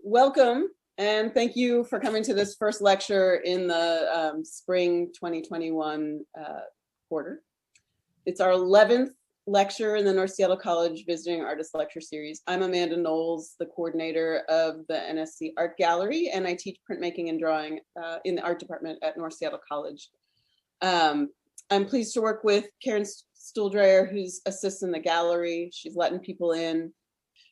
welcome and thank you for coming to this first lecture in the spring 2021 quarter. It's our 11th lecture in the North Seattle College Visiting Artist Lecture Series. I'm Amanda Knowles, the coordinator of the NSC Art Gallery, and I teach printmaking and drawing in the art department at North Seattle College. I'm pleased to work with Karen Stuhldreher, who's assists in the gallery. She's letting people in.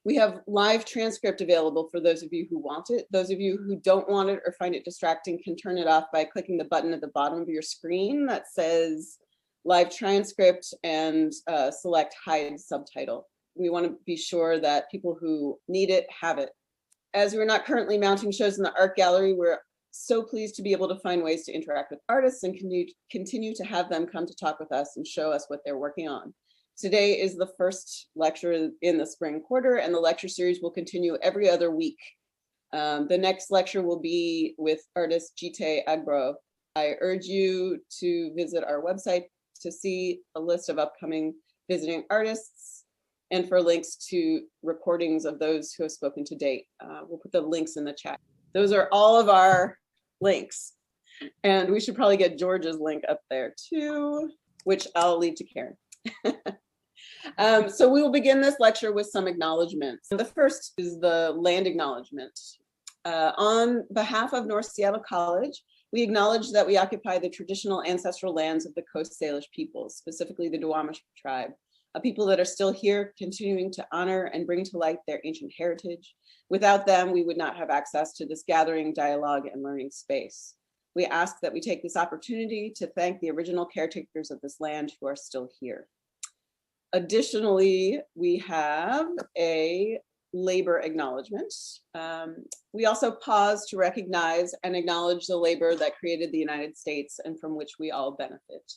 We have live transcript available for those of you who want it. Those of you who don't want it or find it distracting can turn it off by clicking the button at the bottom of your screen that says live transcript and select hide subtitle. We want to be sure that people who need it have it. As we're not currently mounting shows in the art gallery, we're so pleased to be able to find ways to interact with artists and continue to have them come to talk with us and show us what they're working on. Today is the first lecture in the spring quarter, and the lecture series will continue every other week. The next lecture will be with artist Jite Agbo. I urge you to visit our website to see a list of upcoming visiting artists and for links to recordings of those who have spoken to date. We'll put the links in the chat. Those are all of our links. And we should probably get George's link up there too, which I'll leave to Karen. So we will begin this lecture with some acknowledgements. The first is the land acknowledgement. On behalf of North Seattle College, we acknowledge that we occupy the traditional ancestral lands of the Coast Salish peoples, specifically the Duwamish tribe, a people that are still here continuing to honor and bring to light their ancient heritage. Without them, we would not have access to this gathering, dialogue, and learning space. We ask that we take this opportunity to thank the original caretakers of this land who are still here. Additionally, we have a labor acknowledgement. We also pause to recognize and acknowledge the labor that created the United States and from which we all benefit.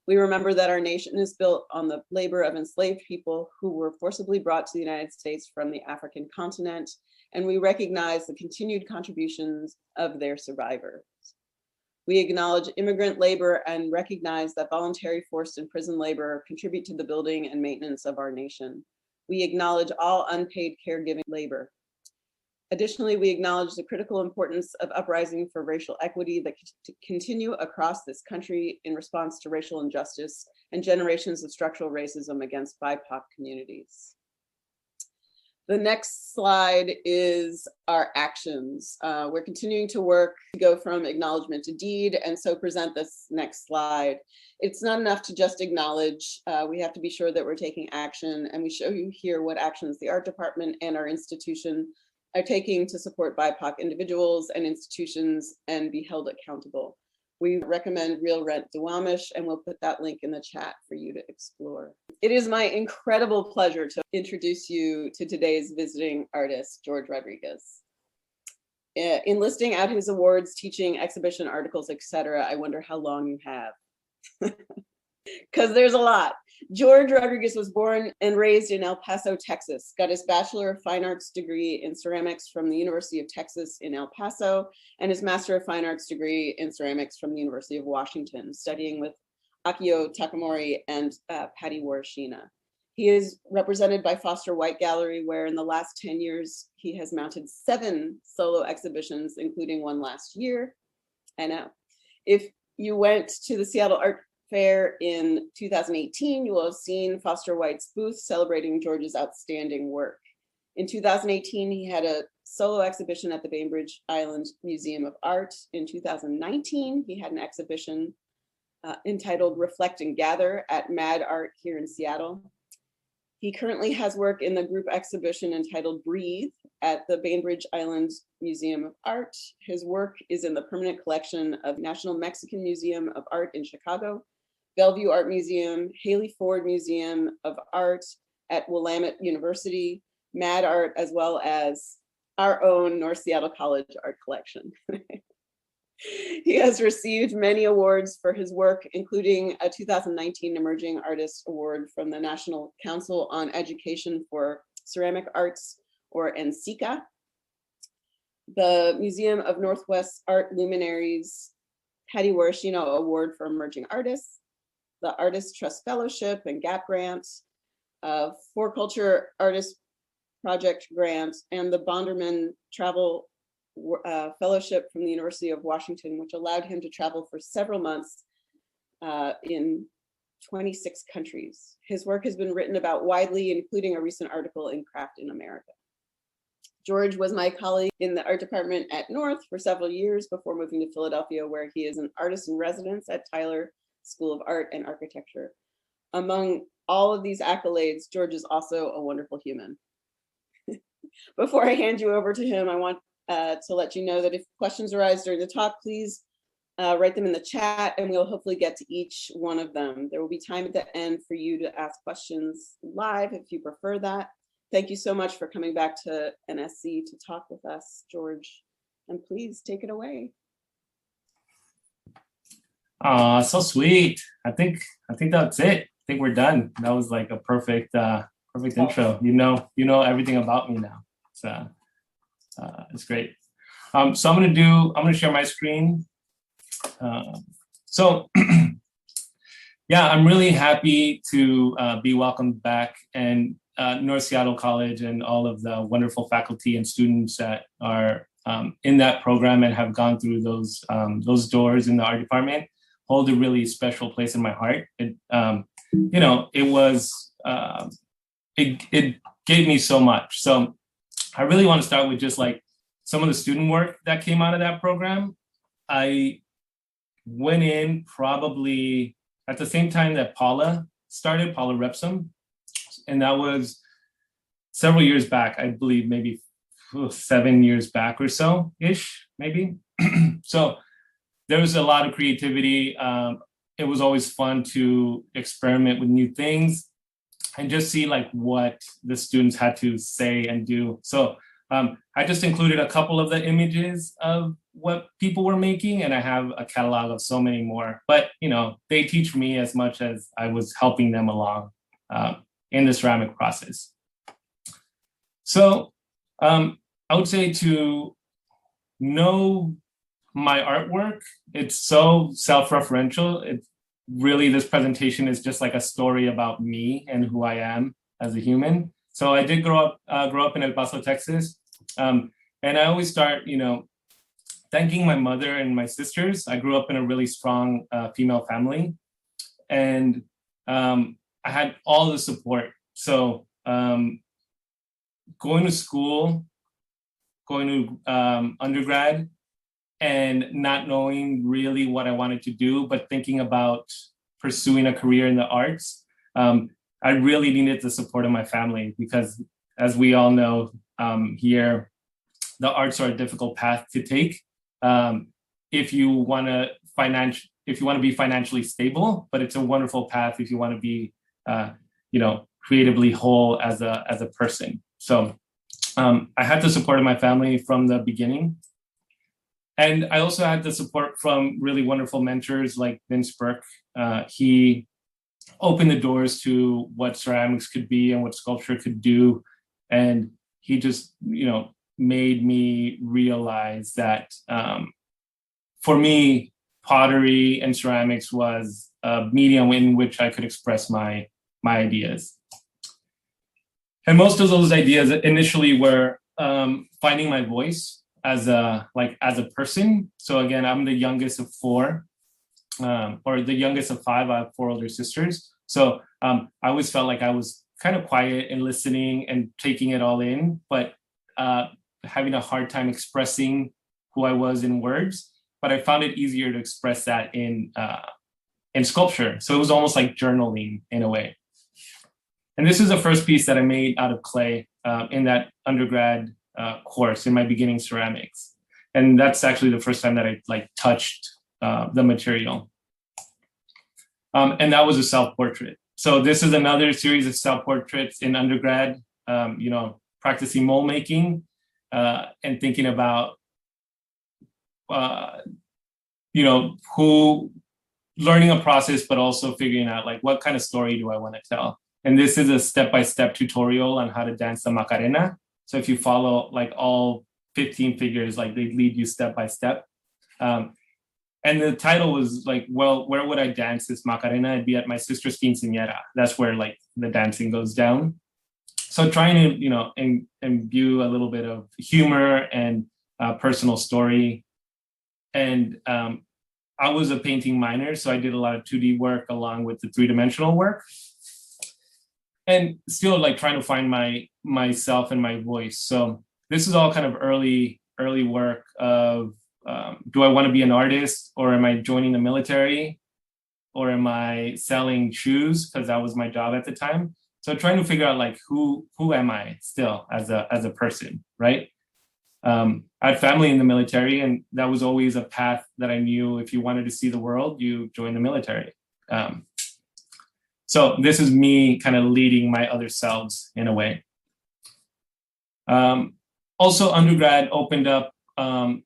We remember that our nation is built on the labor of enslaved people who were forcibly brought to the United States from the African continent, and we recognize the continued contributions of their survivors. We acknowledge immigrant labor and recognize that voluntary forced and prison labor contribute to the building and maintenance of our nation. We acknowledge all unpaid caregiving labor. Additionally, we acknowledge the critical importance of uprising for racial equity that continue across this country in response to racial injustice and generations of structural racism against BIPOC communities. The next slide is our actions. We're continuing to work to go from acknowledgement to deed, and so present this next slide. It's not enough to just acknowledge. We have to be sure that we're taking action, and we show you here what actions the art department and our institution are taking to support BIPOC individuals and institutions and be held accountable. We recommend Real Rent Duwamish, and we'll put that link in the chat for you to explore. It is my incredible pleasure to introduce you to today's visiting artist, George Rodriguez. In listing out his awards, teaching, exhibition, articles, etc., I wonder how long you have. Because there's a lot. George Rodriguez was born and raised in El Paso, Texas, got his Bachelor of Fine Arts degree in ceramics from the University of Texas in El Paso, and his Master of Fine Arts degree in ceramics from the University of Washington, studying with Akio Takamori and Patty Warashina. He is represented by Foster White Gallery, where in the last 10 years, he has mounted 7 solo exhibitions, including one last year. I know. If you went to the Seattle Art Fair in 2018, you will have seen Foster White's booth celebrating George's outstanding work. In 2018, he had a solo exhibition at the Bainbridge Island Museum of Art. In 2019, he had an exhibition entitled Reflect and Gather at Mad Art here in Seattle. He currently has work in the group exhibition entitled Breathe at the Bainbridge Island Museum of Art. His work is in the permanent collection of National Mexican Museum of Art in Chicago, Bellevue Art Museum, Haley Ford Museum of Art at Willamette University, Mad Art, as well as our own North Seattle College art collection. He has received many awards for his work, including a 2019 Emerging Artist Award from the National Council on Education for Ceramic Arts, or NCECA, the Museum of Northwest Art Luminaries Patty Warashina Award for Emerging Artists, the Artist Trust Fellowship and GAP Grant, For Culture Artist Project Grant, and the Bonderman Travel fellowship from the University of Washington, which allowed him to travel for several months in 26 countries. His work has been written about widely, including a recent article in Craft in America. George was my colleague in the art department at North for several years before moving to Philadelphia, where he is an artist in residence at Tyler School of Art and Architecture. Among all of these accolades, George is also a wonderful human. Before I hand you over to him, I want to let you know that if questions arise during the talk, please write them in the chat and we'll hopefully get to each one of them. There will be time at the end for you to ask questions live if you prefer that. Thank you so much for coming back to NSC to talk with us, George, and please take it away. So sweet. I think that's it. I think we're done. That was like a perfect intro. You know everything about me now. It's great. So I'm gonna share my screen. Yeah, I'm really happy to be welcomed back, and North Seattle College and all of the wonderful faculty and students that are in that program and have gone through those doors in the art department hold a really special place in my heart. It gave me so much. So I really want to start with just like some of the student work that came out of that program. I went in probably at the same time that Paula Repsum, and that was several years back, I believe maybe 7 years back or so ish, maybe. So there was a lot of creativity. It was always fun to experiment with new things and just see like what the students had to say and do. So I just included a couple of the images of what people were making, and I have a catalog of so many more. But they teach me as much as I was helping them along in the ceramic process. So I would say to know my artwork, it's so self-referential. It's really, this presentation is just like a story about me and who I am as a human. So I did grow up in El Paso, Texas. And I always start, thanking my mother and my sisters. I grew up in a really strong female family, and I had all the support. So going to school, going to undergrad, and not knowing really what I wanted to do, but thinking about pursuing a career in the arts, I really needed the support of my family because, as we all know here, the arts are a difficult path to take if you want to be financially stable, but it's a wonderful path if you want to be, creatively whole as a person. So I had the support of my family from the beginning. And I also had the support from really wonderful mentors like Vince Burke. He opened the doors to what ceramics could be and what sculpture could do. And he just, made me realize that for me, pottery and ceramics was a medium in which I could express my ideas. And most of those ideas initially were finding my voice as a person. So again, I'm the youngest of four, or the youngest of five. I have four older sisters. So I always felt like I was kind of quiet and listening and taking it all in, but having a hard time expressing who I was in words. But I found it easier to express that in sculpture. So it was almost like journaling in a way. And this is the first piece that I made out of clay in that undergrad course in my beginning ceramics. And that's actually the first time that I touched the material. And that was a self-portrait. So this is another series of self-portraits in undergrad, practicing mold making and thinking about, learning a process, but also figuring out what kind of story do I want to tell? And this is a step-by-step tutorial on how to dance the Macarena. So if you follow all 15 figures, they lead you step by step. And the title was where would I dance this Macarena? It'd be at my sister's quinceañera. That's where the dancing goes down. So trying to, imbue a little bit of humor and personal story. And I was a painting minor, so I did a lot of 2D work along with the 3-dimensional work. And still like trying to find myself and my voice. So this is all kind of early work of, do I want to be an artist, or am I joining the military, or am I selling shoes, because that was my job at the time. So trying to figure out like who am I still as a person, right? I had family in the military, and that was always a path that I knew if you wanted to see the world, you join the military. So this is me kind of leading my other selves in a way. Also, undergrad opened up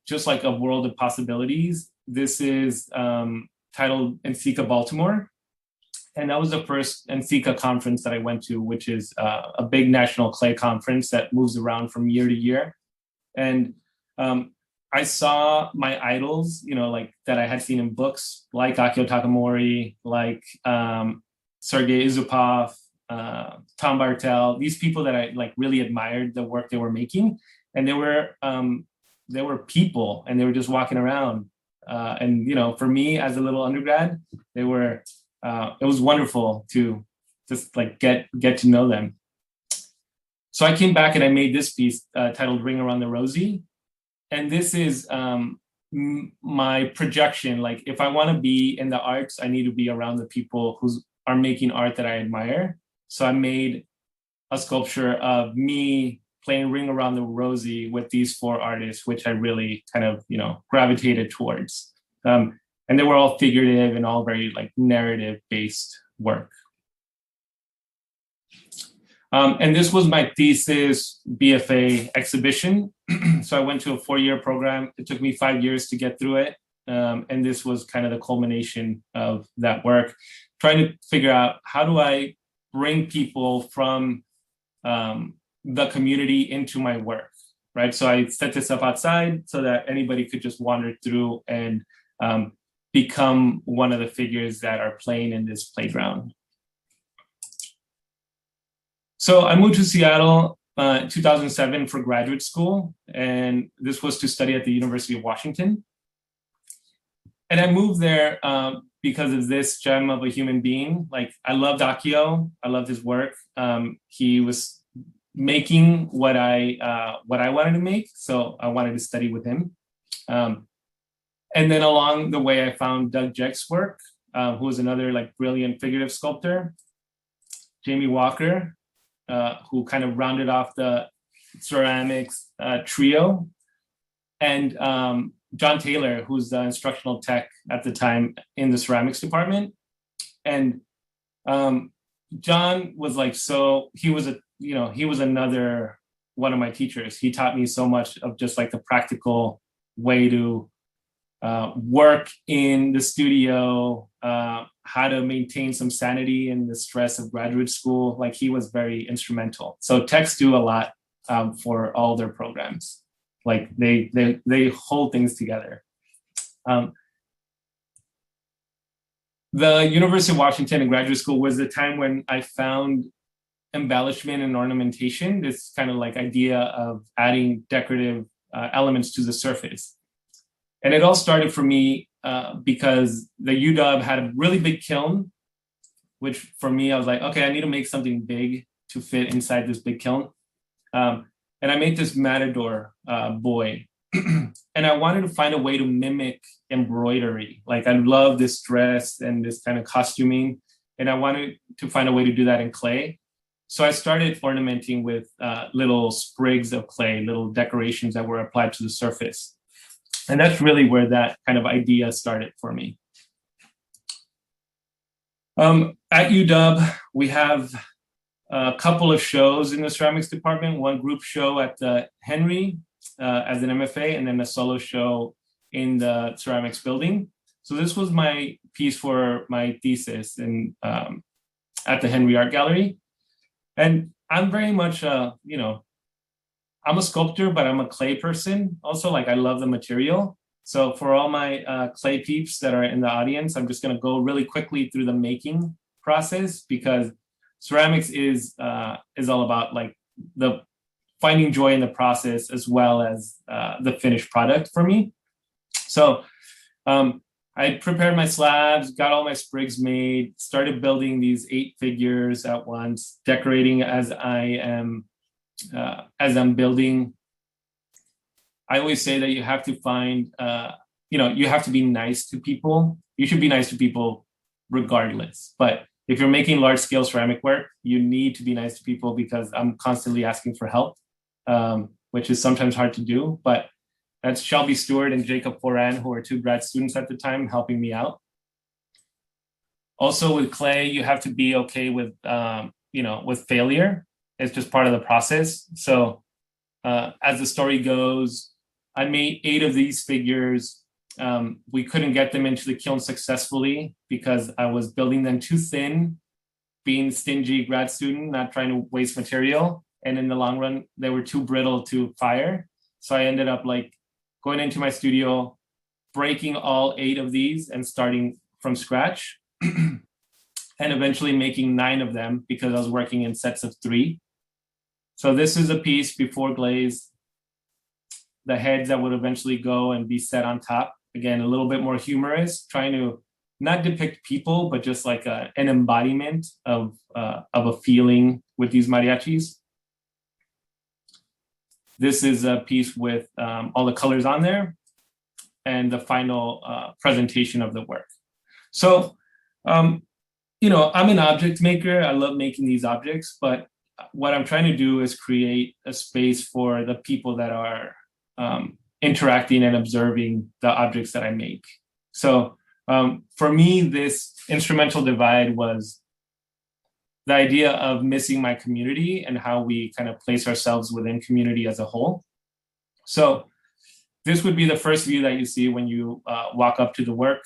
just like a world of possibilities. This is titled NCECA Baltimore. And that was the first NCECA conference that I went to, which is a big national clay conference that moves around from year to year. And I saw my idols, like that I had seen in books, like Akio Takamori, like Sergei Izupov, Tom Bartel, these people that I like really admired the work they were making. And they were people, and they were just walking around. And for me as a little undergrad, they were, it was wonderful to just like get to know them. So I came back and I made this piece titled Ring Around the Rosie. And this is my projection. Like, if I want to be in the arts, I need to be around the people who are making art that I admire. So I made a sculpture of me playing Ring Around the Rosie with these 4 artists, which I really kind of, gravitated towards. And they were all figurative and all very like narrative-based work. And this was my thesis BFA exhibition. So I went to a 4-year program. It took me 5 years to get through it. And this was kind of the culmination of that work, trying to figure out how do I bring people from the community into my work, right? So I set this up outside so that anybody could just wander through and become one of the figures that are playing in this playground. So I moved to Seattle in 2007 for graduate school, and this was to study at the University of Washington. And I moved there because of this gem of a human being. Like, I loved Akio, I loved his work. He was making what I wanted to make, so I wanted to study with him. And then along the way, I found Doug Jeck's work, who was another like brilliant figurative sculptor. Jamie Walker, who kind of rounded off the ceramics trio, and John Taylor, who's the instructional tech at the time in the ceramics department. And John was like, he was another one of my teachers. He taught me so much of just like the practical way to work in the studio, how to maintain some sanity in the stress of graduate school. Like, he was very instrumental. So techs do a lot for all their programs. Like, they hold things together. The University of Washington and graduate school was the time when I found embellishment and ornamentation, this kind of like idea of adding decorative elements to the surface. And it all started for me because the UW had a really big kiln, which for me, I was like, okay, I need to make something big to fit inside this big kiln. And I made this matador boy. And I wanted to find a way to mimic embroidery. Like, I love this dress and this kind of costuming, and I wanted to find a way to do that in clay. So I started ornamenting with little sprigs of clay, little decorations that were applied to the surface. And that's really where that kind of idea started for me. At UW, we have a couple of shows in the ceramics department, one group show at the Henry as an MFA, and then a solo show in the ceramics building. So this was my piece for my thesis at the Henry Art Gallery. And I'm very much, I'm a sculptor, but I'm a clay person. Also, like, I love the material. So for all my clay peeps that are in the audience, I'm just gonna go really quickly through the making process, because ceramics is all about like the finding joy in the process as well as the finished product for me. So I prepared my slabs, got all my sprigs made, started building these 8 figures at once, decorating as I'm building. I always say that you have to find, you have to be nice to people. You should be nice to people regardless. But if you're making large scale ceramic work, you need to be nice to people because I'm constantly asking for help, which is sometimes hard to do. But that's Shelby Stewart and Jacob Foran, who were 2 grad students at the time, helping me out. Also with clay, you have to be okay with, with failure. It's just part of the process. So as the story goes, I made 8 of these figures. We couldn't get them into the kiln successfully because I was building them too thin, being stingy grad student, not trying to waste material. And in the long run, they were too brittle to fire. So I ended up going into my studio, breaking all 8 of these and starting from scratch, and eventually making 9 of them because I was working in sets of 3. So this is a piece before glaze, the heads that would eventually go and be set on top. Again, a little bit more humorous, trying to not depict people, but just like an embodiment of a feeling with these mariachis. This is a piece with all the colors on there and the final presentation of the work. So, I'm an object maker. I love making these objects, but what I'm trying to do is create a space for the people that are interacting and observing the objects that I make. So for me, this instrumental divide was the idea of missing my community and how we kind of place ourselves within community as a whole. So this would be the first view that you see when you walk up to the work.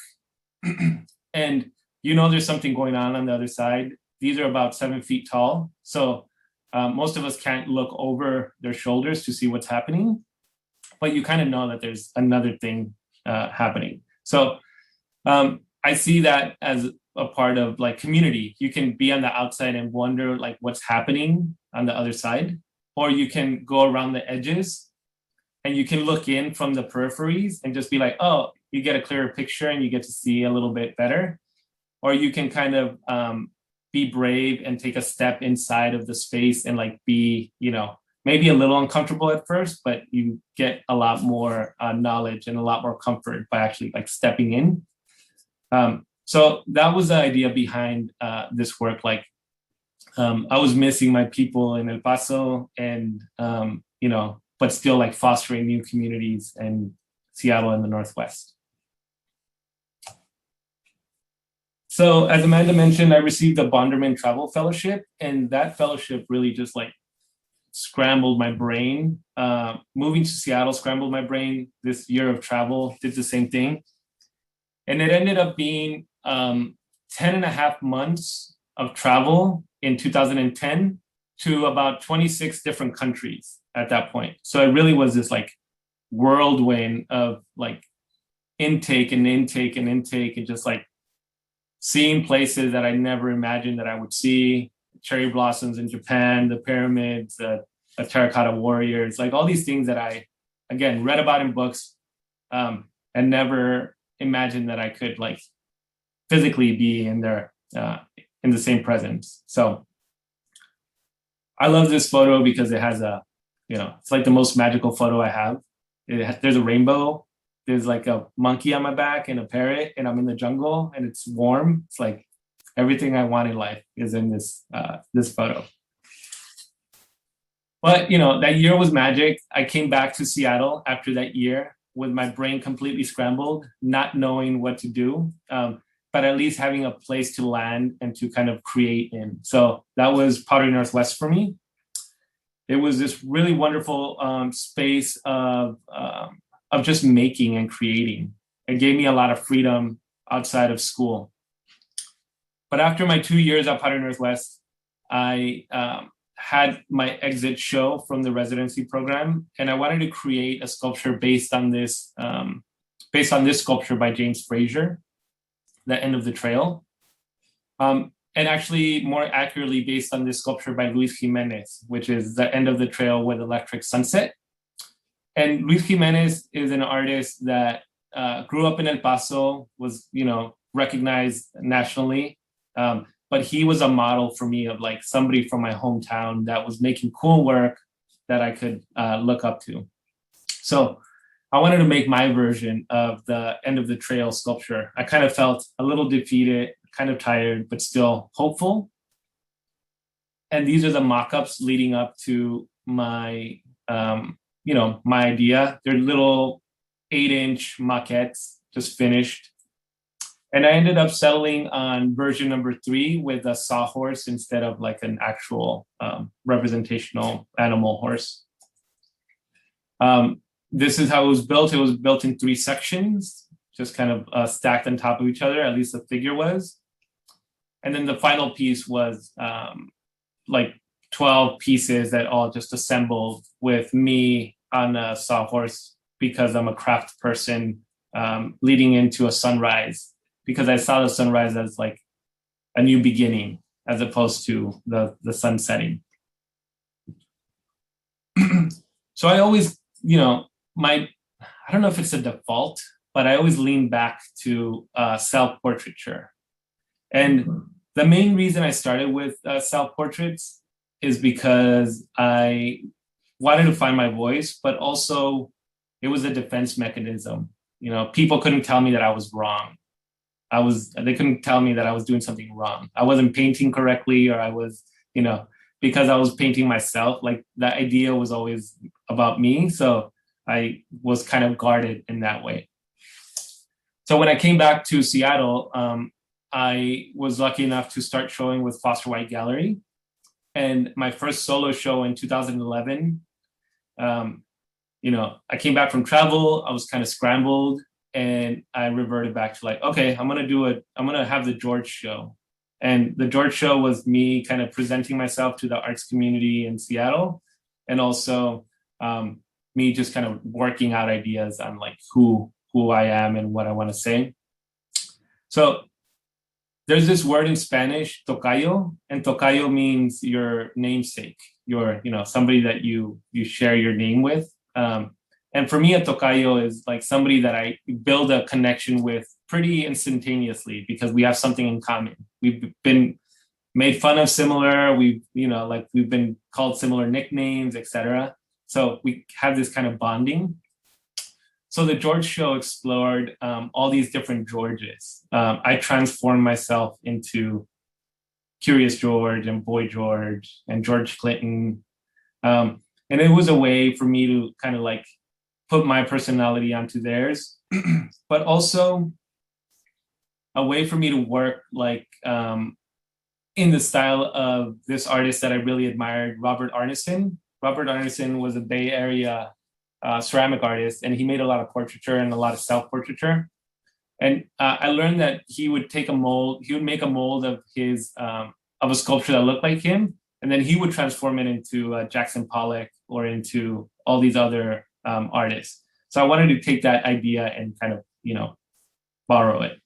And there's something going on the other side. These are about 7 feet tall. So most of us can't look over their shoulders to see what's happening, but you kind of know that there's another thing happening. So I see that as a part of community. You can be on the outside and wonder what's happening on the other side, or you can go around the edges and you can look in from the peripheries and just be like, oh, you get a clearer picture and you get to see a little bit better. Or you can kind of be brave and take a step inside of the space and be, maybe a little uncomfortable at first, but you get a lot more knowledge and a lot more comfort by actually stepping in. So that was the idea behind this work. I was missing my people in El Paso and, but still fostering new communities in Seattle and the Northwest. So as Amanda mentioned, I received a Bonderman Travel Fellowship, and that fellowship really just scrambled my brain. Moving to Seattle scrambled my brain. This year of travel did the same thing. And it ended up being 10 and a half months of travel in 2010 to about 26 different countries at that point. So it really was this whirlwind of intake and intake and intake and just seeing places that I never imagined that I would see. Cherry blossoms in Japan, the pyramids, the terracotta warriors, all these things that I, again, read about in books and never imagined that I could physically be in there in the same presence. So I love this photo because it has it's the most magical photo I have. There's a rainbow. There's a monkey on my back and a parrot, and I'm in the jungle and it's warm. It's everything I want in life is in this photo. But that year was magic. I came back to Seattle after that year with my brain completely scrambled, not knowing what to do, but at least having a place to land and to kind of create in. So that was Pottery Northwest for me. It was this really wonderful space of just making and creating. It gave me a lot of freedom outside of school. But after my 2 years at Pottery Northwest, I had my exit show from the residency program, and I wanted to create a sculpture based on this sculpture by James Frazier, The End of the Trail. And and actually more accurately based on this sculpture by Luis Jimenez, which is The End of the Trail with Electric Sunset. And Luis Jimenez is an artist that grew up in El Paso, was, recognized nationally. But he was a model for me of like somebody from my hometown that was making cool work that I could look up to. So I wanted to make my version of the End of the Trail sculpture. I kind of felt a little defeated, kind of tired, but still hopeful. And these are the mock-ups leading up to my, my idea. They're little 8-inch maquettes, just finished. And I ended up settling on version number 3 with a sawhorse instead of like an actual representational animal horse. This is how it was built. It was built in 3 sections, just kind of stacked on top of each other, at least the figure was. And then the final piece was like 12 pieces that all just assembled with me on a sawhorse because I'm a craft person leading into a sunrise, because I saw the sunrise as like a new beginning as opposed to the sun setting. So I always, I don't know if it's a default, but I always lean back to self-portraiture. And the main reason I started with self-portraits is because I wanted to find my voice, but also it was a defense mechanism. People couldn't tell me that I was wrong. They couldn't tell me that I was doing something wrong. I wasn't painting correctly, or I was, because I was painting myself, like the idea was always about me. So I was kind of guarded in that way. So when I came back to Seattle, I was lucky enough to start showing with Foster White Gallery. And my first solo show in 2011, I came back from travel, I was kind of scrambled, and I reverted back to like, okay, I'm going to have the George show. And the George show was me kind of presenting myself to the arts community in Seattle, and also me just kind of working out ideas on like who I am and what I want to say. So there's this word in Spanish, tocayo, and tocayo means your namesake, your, somebody that you share your name with. And for me, a tocayo is like somebody that I build a connection with pretty instantaneously because we have something in common. We've been made fun of similar, we've been called similar nicknames, etc. So we have this kind of bonding. So the George show explored all these different Georges. I transformed myself into Curious George and Boy George and George Clinton. And it was a way for me to kind of like put my personality onto theirs, but also a way for me to work like in the style of this artist that I really admired, Robert Arneson. Robert Arneson was a Bay Area ceramic artist, and he made a lot of portraiture and a lot of self-portraiture. And I learned that he would make a mold of his of a sculpture that looked like him, and then he would transform it into Jackson Pollock or into all these other artists. So I wanted to take that idea and kind of, borrow it.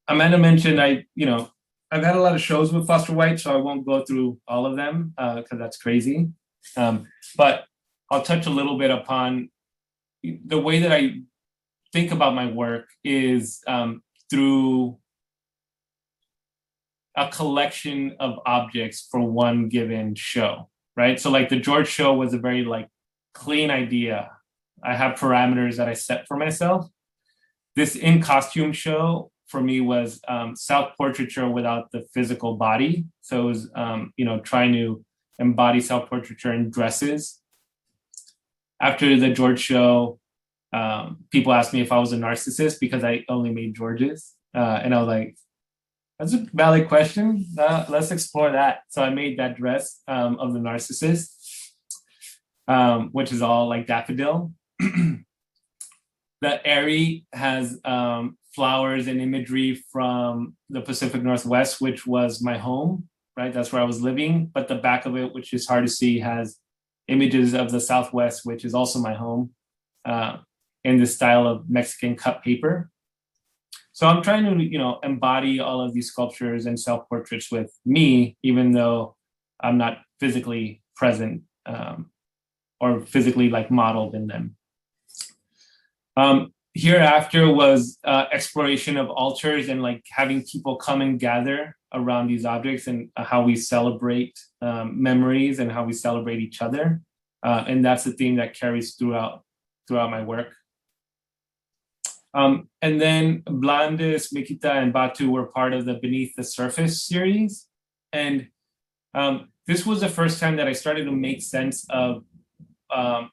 Amanda mentioned I've had a lot of shows with Foster White, so I won't go through all of them because that's crazy. But I'll touch a little bit upon the way that I think about my work is through a collection of objects for one given show, right? So like the George show was a very like clean idea. I have parameters that I set for myself. This in costume show for me was self-portraiture without the physical body. So it was, trying to embody self-portraiture in dresses. After the George show, people asked me if I was a narcissist because I only made Georges. And I was like, that's a valid question. Let's explore that. So I made that dress of the narcissist, which is all like daffodil. The Aerie has flowers and imagery from the Pacific Northwest, which was my home, right? That's where I was living. But the back of it, which is hard to see, has images of the Southwest, which is also my home, in the style of Mexican cut paper. So I'm trying to, embody all of these sculptures and self-portraits with me, even though I'm not physically present or physically like modeled in them. Hereafter was exploration of altars and like having people come and gather around these objects, and how we celebrate memories and how we celebrate each other. And that's the theme that carries throughout my work. And then Blandes, Mikita, and Batu were part of the Beneath the Surface series. And this was the first time that I started to make sense of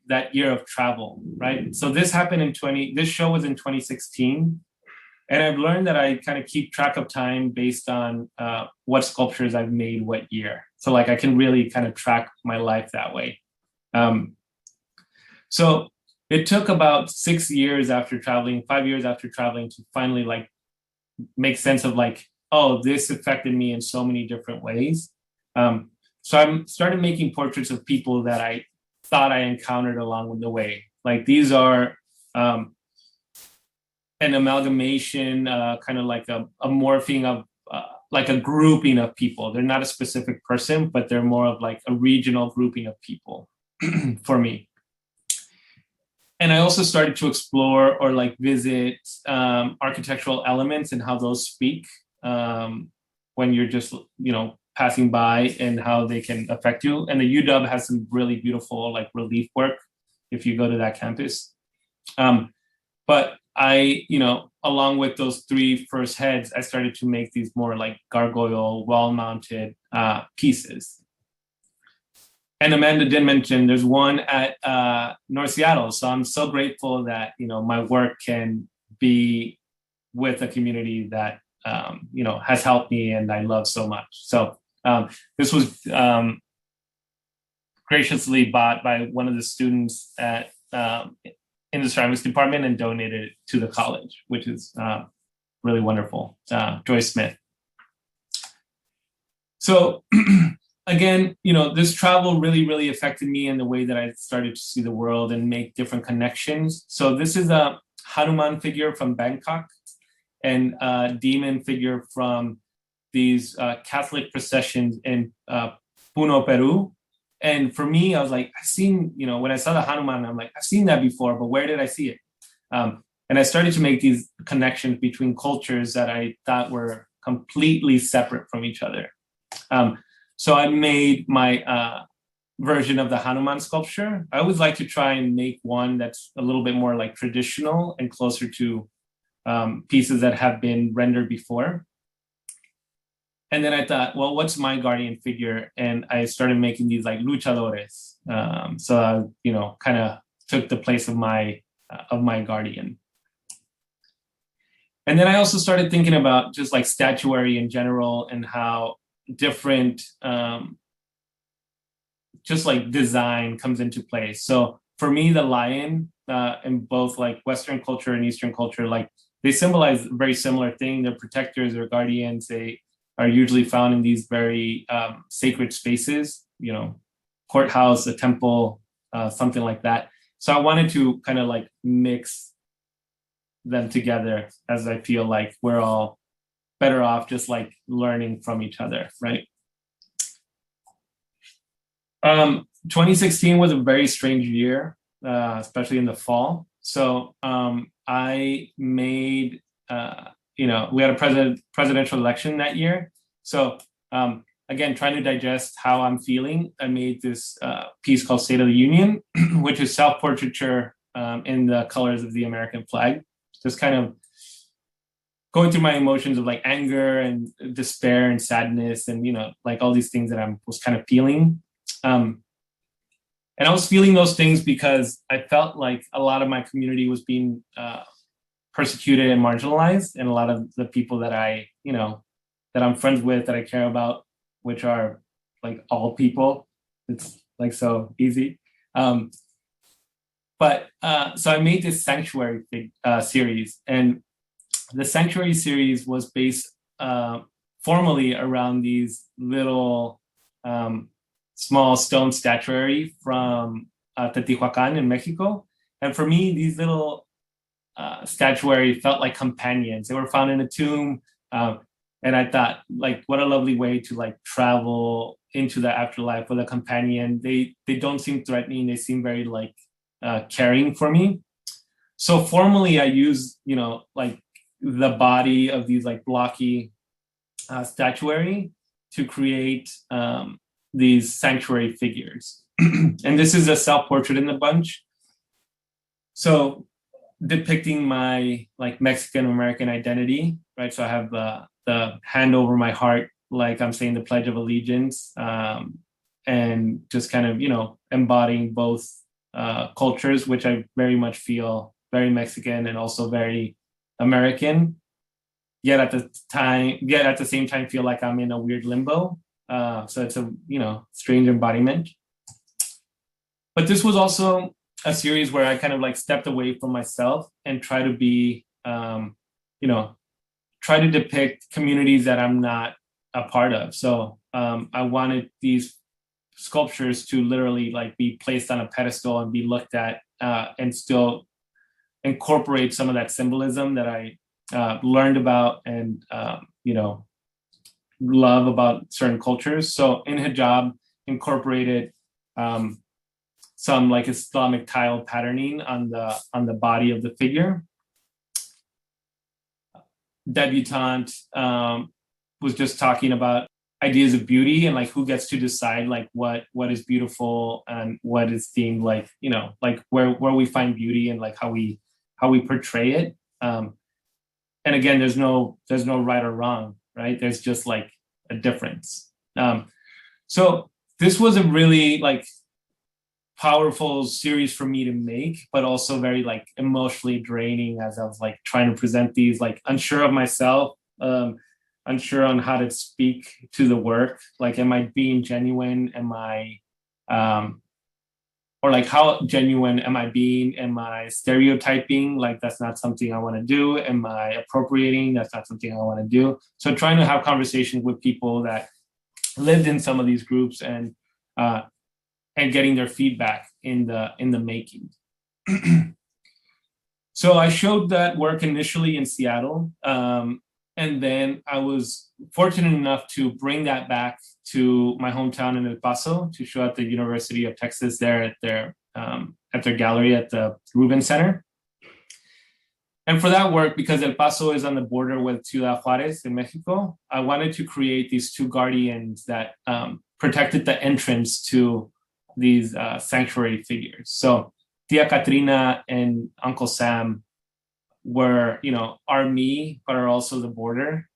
that year of travel, right? So this happened this show was in 2016. And I've learned that I kind of keep track of time based on what sculptures I've made what year. So like I can really kind of track my life that way. So it took about 6 years after traveling, 5 years after traveling, to finally like make sense of like, oh, this affected me in so many different ways. So I started making portraits of people that I thought I encountered along the way. Like these are an amalgamation, kind of like a morphing of like a grouping of people. They're not a specific person, but they're more of like a regional grouping of people for me. And I also started to explore or like visit architectural elements and how those speak when you're just, passing by, and how they can affect you. And the UW has some really beautiful like relief work if you go to that campus. But I, along with those 3 first heads, I started to make these more like gargoyle, wall-mounted pieces. And Amanda did mention there's one at North Seattle. So I'm so grateful that, my work can be with a community that, has helped me and I love so much. So this was graciously bought by one of the students at in the ceramics department and donated it to the college, which is really wonderful. Joyce Smith. So again, this travel really, really affected me in the way that I started to see the world and make different connections. So this is a Hanuman figure from Bangkok and a demon figure from these Catholic processions in Puno, Peru. And for me, I was like, I've seen, when I saw the Hanuman, I'm like, I've seen that before, but where did I see it? And I started to make these connections between cultures that I thought were completely separate from each other. So I made my version of the Hanuman sculpture. I always like to try and make one that's a little bit more like traditional and closer to pieces that have been rendered before. And then I thought, well, what's my guardian figure? And I started making these like luchadores. So I, kind of took the place of my guardian. And then I also started thinking about just like statuary in general and how different, just like design comes into play. So for me, the lion in both like Western culture and Eastern culture, like they symbolize a very similar thing. They're protectors or guardians. They are usually found in these very sacred spaces, courthouse, a temple, something like that. So I wanted to kind of like mix them together, as I feel like we're all better off just like learning from each other, right? 2016 was a very strange year, especially in the fall. So I made, we had a presidential election that year. So again, trying to digest how I'm feeling, I made this piece called State of the Union, which is self-portraiture in the colors of the American flag. Just kind of going through my emotions of like anger and despair and sadness and, like all these things that I was kind of feeling. And I was feeling those things because I felt like a lot of my community was being persecuted and marginalized, and a lot of the people that that I'm friends with, that I care about, which are like all people. It's like so easy. But so I made this Sanctuary series, and the Sanctuary series was based formally around these little small stone statuary from Teotihuacan in Mexico. And for me, these little statuary felt like companions. They were found in a tomb. And I thought, like, what a lovely way to like travel into the afterlife with a companion. They don't seem threatening. They seem very like caring for me. So formally, I use, you know, like the body of these like blocky statuary to create these sanctuary figures. And this is a self-portrait in the bunch. So depicting my like Mexican American identity, right? So I have the hand over my heart, like I'm saying the Pledge of Allegiance, and just kind of, you know, embodying both cultures, which I very much feel very Mexican and also very American. Yet at the same time, feel like I'm in a weird limbo. So it's a, you know, strange embodiment. But this was also a series where I kind of like stepped away from myself and try to be, you know, try to depict communities that I'm not a part of. So I wanted these sculptures to literally like be placed on a pedestal and be looked at and still incorporate some of that symbolism that I learned about and, you know, love about certain cultures. So in hijab, incorporated some like Islamic tile patterning on the body of the figure. Debutante was just talking about ideas of beauty and like who gets to decide like what is beautiful and what is deemed like, you know, like where we find beauty and like how we portray it. And again, there's no right or wrong, right? There's just like a difference. So this was a really like powerful series for me to make, but also very like emotionally draining as I was like trying to present these, like unsure of myself, unsure on how to speak to the work. Like, am I being genuine? Am I, or like how genuine am I being? Am I stereotyping? Like that's not something I want to do. Am I appropriating? That's not something I want to do. So trying to have conversations with people that lived in some of these groups and getting their feedback in the making. So I showed that work initially in Seattle, and then I was fortunate enough to bring that back to my hometown in El Paso to show at the University of Texas there at their gallery at the Rubin Center. And for that work, because El Paso is on the border with Ciudad Juárez in Mexico, I wanted to create these two guardians that protected the entrance to these sanctuary figures. So Tia Katrina and Uncle Sam were, you know, are me, but are also the border.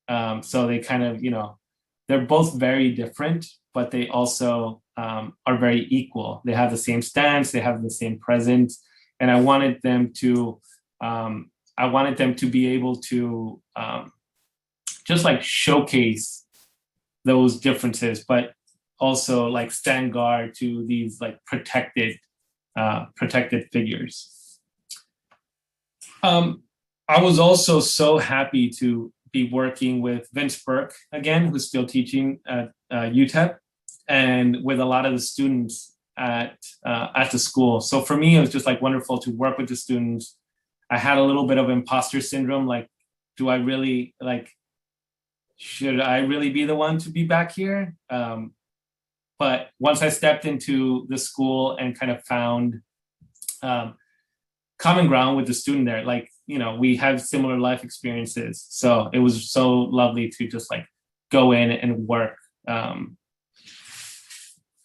So they kind of, you know, they're both very different, but they also are very equal. They have the same stance, they have the same presence, and I wanted them to be able to just like showcase those differences, but also like stand guard to these like protected figures. I was also so happy to be working with Vince Burke again, who's still teaching at UTEP, and with a lot of the students at the school. So for me, it was just like wonderful to work with the students. I had a little bit of imposter syndrome, like, do I really like? Should I really be the one to be back here? But once I stepped into the school and kind of found common ground with the student there, like, you know, we have similar life experiences. So it was so lovely to just like go in and work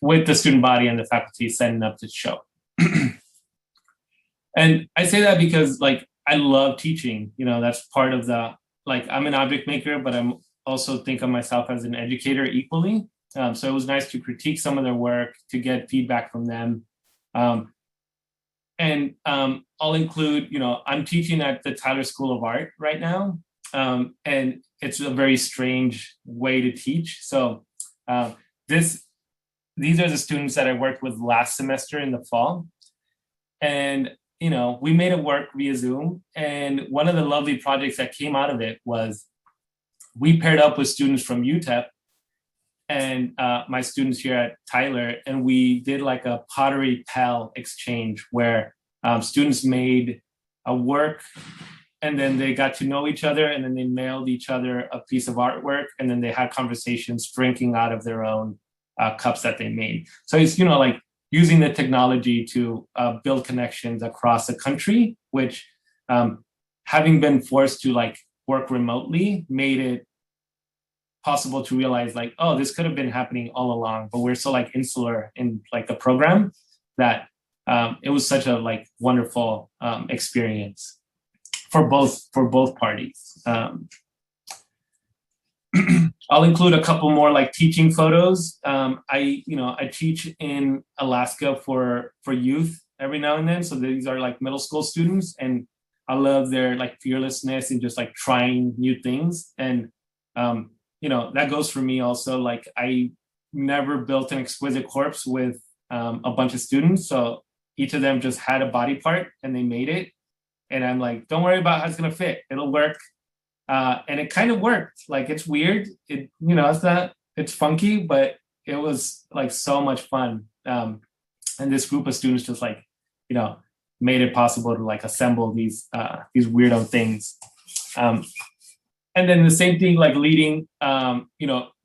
with the student body and the faculty setting up the show. And I say that because like, I love teaching, you know, that's part of the, like, I'm an object maker, but I'm also think of myself as an educator equally. So it was nice to critique some of their work, to get feedback from them. And I'll include, you know, I'm teaching at the Tyler School of Art right now. And it's a very strange way to teach. So these are the students that I worked with last semester in the fall. And, you know, we made it work via Zoom. And one of the lovely projects that came out of it was we paired up with students from UTEP and my students here at Tyler, and we did like a pottery pal exchange where students made a work, and then they got to know each other, and then they mailed each other a piece of artwork, and then they had conversations drinking out of their own cups that they made. So it's, like using the technology to build connections across the country, which having been forced to like work remotely made it possible to realize like, oh, this could have been happening all along, but we're so like insular in like the program that it was such a like wonderful experience for both parties. I'll include a couple more like teaching photos. I teach in Alaska for youth every now and then. So these are like middle school students, and I love their like fearlessness and just like trying new things. And that goes for me also. Like I never built an exquisite corpse with a bunch of students. So each of them just had a body part and they made it. And I'm like, don't worry about how it's gonna fit. It'll work. And it kind of worked. Like it's weird. It's funky, but it was like so much fun. And this group of students just like, made it possible to like assemble these weirdo things. And then the same thing, like leading,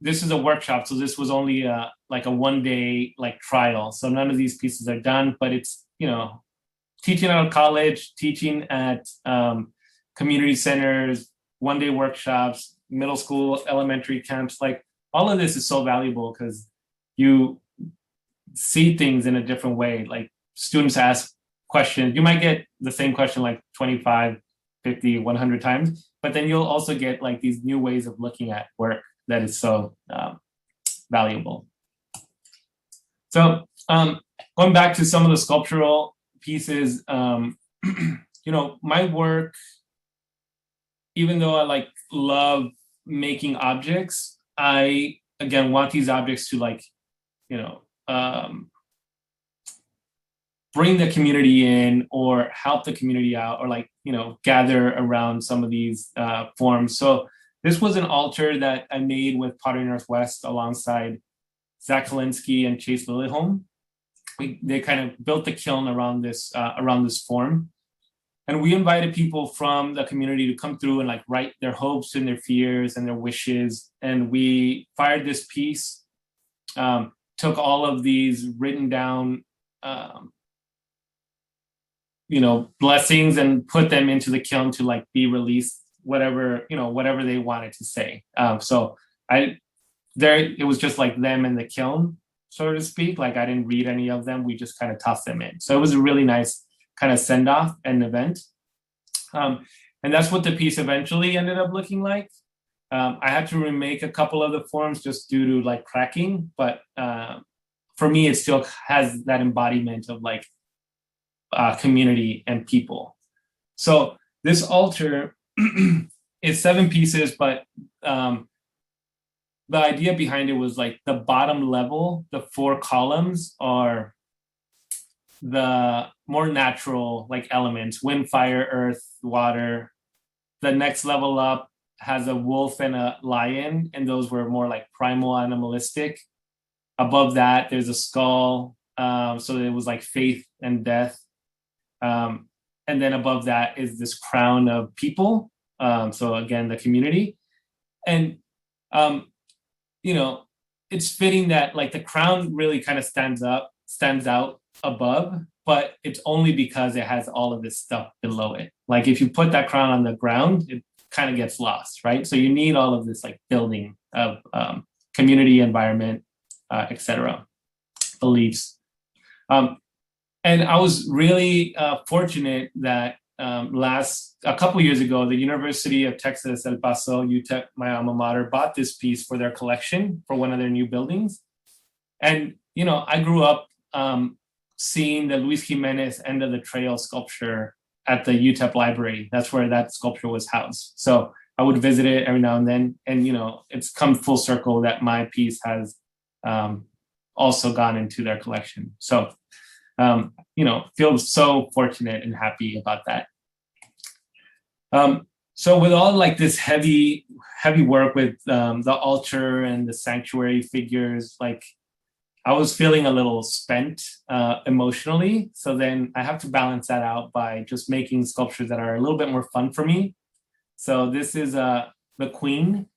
this is a workshop. So this was only like a 1 day like trial. So none of these pieces are done, but it's, teaching out of college, teaching at community centers, 1 day workshops, middle school, elementary camps, like all of this is so valuable because you see things in a different way. Like students ask questions, you might get the same question like 25, 50, 100 times, but then you'll also get like these new ways of looking at work that is so valuable. So going back to some of the sculptural pieces, my work, even though I like love making objects, I again want these objects to like, bring the community in or help the community out or like, gather around some of these forms. So this was an altar that I made with Pottery Northwest alongside Zach Kalinsky and Chase Lillyholm. They kind of built the kiln around this form. And we invited people from the community to come through and like write their hopes and their fears and their wishes. And we fired this piece, took all of these written down, blessings and put them into the kiln to like be released, whatever they wanted to say. It was just like them in the kiln, so to speak. Like I didn't read any of them. We just kind of tossed them in. So it was a really nice kind of send off and event. And that's what the piece eventually ended up looking like. I had to remake a couple of the forms just due to like cracking, but for me, it still has that embodiment of like community and people. So this altar is 7 pieces, but the idea behind it was like the bottom level, the 4 columns are the more natural like elements: wind, fire, earth, water. The next level up has a wolf and a lion, and those were more like primal animalistic. Above that, there's a skull. So it was like faith and death. And then above that is this crown of people. So again, the community. And, it's fitting that like the crown really kind of stands out above, but it's only because it has all of this stuff below it. Like if you put that crown on the ground, it kind of gets lost, right? So you need all of this like building of community, environment, etc., beliefs. And I was really fortunate that a couple years ago, the University of Texas, El Paso, UTEP, my alma mater, bought this piece for their collection for one of their new buildings. And, I grew up seeing the Luis Jimenez End of the Trail sculpture at the UTEP library. That's where that sculpture was housed. So I would visit it every now and then. And, it's come full circle that my piece has also gone into their collection. So, feel so fortunate and happy about that. So with all like this heavy work with the altar and the sanctuary figures, like I was feeling a little spent emotionally. So then I have to balance that out by just making sculptures that are a little bit more fun for me. So this is the Queen,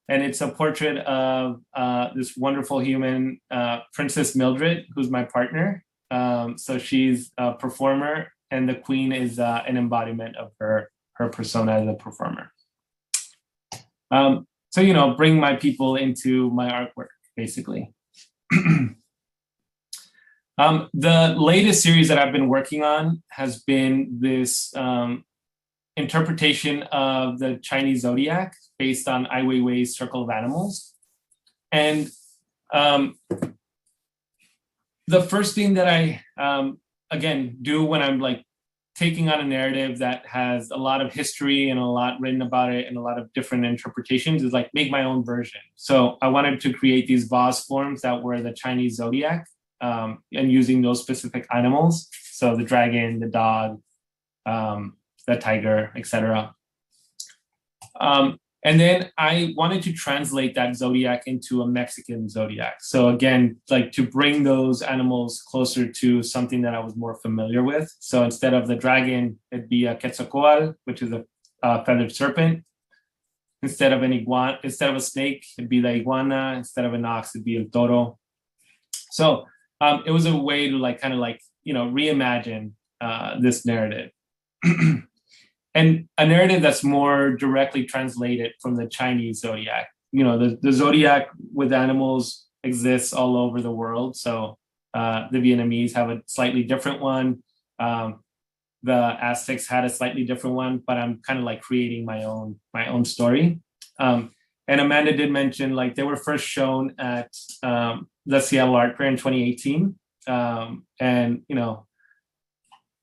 and it's a portrait of this wonderful human, Princess Mildred, who's my partner. So she's a performer, and the Queen is an embodiment of her persona as a performer. So, you know, bring my people into my artwork, basically. The latest series that I've been working on has been this interpretation of the Chinese zodiac based on Ai Weiwei's Circle of Animals. And the first thing that I, again, do when I'm like taking on a narrative that has a lot of history and a lot written about it and a lot of different interpretations is like make my own version. So I wanted to create these vase forms that were the Chinese zodiac, and using those specific animals. So the dragon, the dog, the tiger, etc. And then I wanted to translate that zodiac into a Mexican zodiac. So again, like to bring those animals closer to something that I was more familiar with. So instead of the dragon, it'd be a quetzalcoatl, which is a feathered serpent. Instead of a snake, it'd be the iguana. Instead of an ox, it'd be el toro. So it was a way to like kind of like, you know, reimagine this narrative. And a narrative that's more directly translated from the Chinese zodiac. You know, the zodiac with animals exists all over the world. So the Vietnamese have a slightly different one. The Aztecs had a slightly different one, but I'm kind of like creating my own story. And Amanda did mention like they were first shown at the Seattle Art Fair in 2018. And, you know,